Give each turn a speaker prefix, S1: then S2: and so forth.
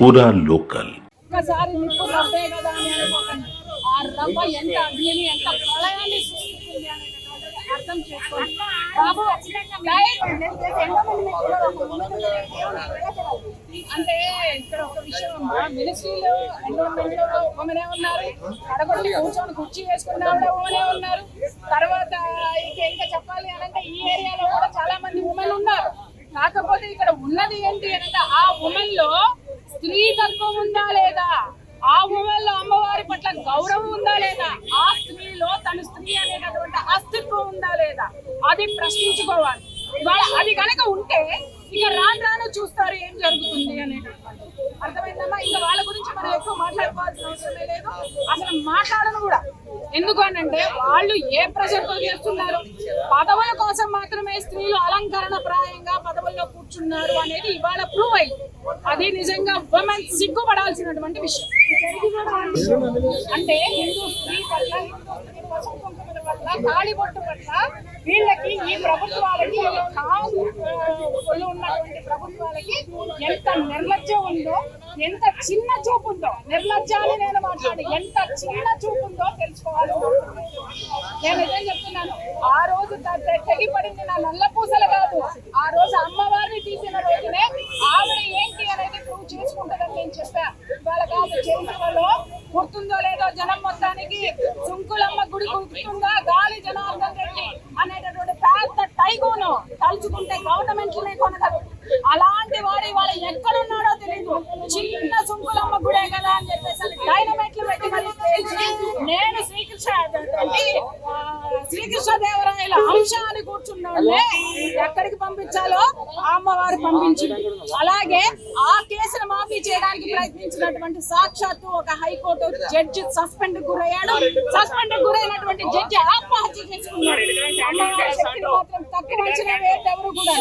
S1: పూరా లోకల్.
S2: ఒక్కసారి నిప్పు రవ్వే కదా అని అనుకోకండి. ఆ రవ్వ ఎంత అగ్నిని ఎంత ప్రళయాన్ని సృష్టిస్తుంది అనేటటువంటిది అర్థం చేసుకోండి. బాబు అంటే ఇక్కడ ఒక విషయం అమ్మా, మినిస్ట్రీలో ఎన్విరాన్మెంట్ లో ఉమెనే ఉన్నారు, కడగొట్టి కూర్చొని కుర్చీ వేసుకున్న ఆవిడ ఉమెనే ఉన్నారు. తర్వాత ఇంకా చెప్పాలి అని అంటే ఈ ఏరియాలో కూడా చాలా మంది ఉమెన్ ఉన్నారు. కాకపోతే ఇక్కడ ఉన్నది ఏంటి అంటే ఆ ఉమెన్ లో స్త్రీ తత్వం ఉందా లేదా, ఆ ఉమెన్ లో అమ్మవారి పట్ల గౌరవం ఉందా లేదా, ఆ స్త్రీలో తన స్త్రీ అనేటటువంటి అస్తిత్వం ఉందా లేదా, అది ప్రశ్నించుకోవాలి. అది కనుక ఉంటే ఇక రాను చూస్తారు ఏం జరుగుతుంది అనేటటువంటి. అర్థమైందమ్మా? ఇంకా వాళ్ళ గురించి మనం ఎక్కువ మాట్లాడుకోవాల్సిన అవసరమే లేదు, అసలు మాట్లాడను కూడా. ఎందుకు అనంటే వాళ్ళు ఏ ప్రెషర్ తో చేస్తున్నారు, పదవుల కోసం మాత్రమే స్త్రీలు అలంకరణ ప్రాయంగా పదవుల్లో కూర్చున్నారు అనేది ఇవాళ ప్రూవ్ అయింది. అది నిజంగా ఉమెన్ సిగ్గుపడాల్సినటువంటి విషయం. అంటే హిందూ స్త్రీ పట్ల, హిందూ స్త్రీ పసుపు కుంకుమల పట్ల, తాళిబొట్టు పట్ల వీళ్ళకి, ఈ ప్రభుత్వాలకి, ఉన్నటువంటి ప్రభుత్వాలకి ఎంత నిర్లజ్జం ఉందో, ఎంత చిన్న చూపు ఉందో, నిర్లజ్జాన్ని నేను మాట్లాడి ఎంత చిన్న చూపు ఉందో తెలుసుకోవాలి. నేను నిజం చెప్తున్నాను, ఆ రోజు తెగిపడింది నా నల్ల పూసలు కాదు, ఆ రోజు అమ్మవారిని తీసిన రోజునే ఆవిడ ఏంటి అనేది ప్రూవ్ చేసుకుంటుందని నేను చెప్పా. ఇవాళ కాదు, చరిత్రలో గుర్తుందో లేదో జనం మొత్తానికి సుంకులమ్మ గుడి గుర్తుందా, గాలి జనార్దన్ రెడ్డి అనేటటువంటి పెద్ద టైగోను తలుచుకుంటే గవర్నమెంట్లనే కొనగలరు. అలాంటి వాడు ఇవాళ ఎక్కడున్నాడో తెలియదు. చిన్న సుంకులమ్మ గుడే కదా అని చెప్పేసి డైనమైట్లు పెట్టి మరి నేను శ్రీకృష్ణదేవరాయల అంశాన్ని కూర్చున్నాడే ఎక్కడికి పంపించాలో అమ్మవారు పంపించింది. అలాగే ఆ కేసును మాఫీ చేయడానికి ప్రయత్నించినటువంటి సాక్షాత్తు ఒక హైకోర్టు జడ్జి సస్పెండ్ గురయ్యాడు. సస్పెండ్ గురైనటువంటి జడ్జి ఆత్మహత్య చేసుకున్నాడు. అమ్మవారి శక్తిని మాత్రం తక్కువ అంచనా వేయడం ఎవరు కూడా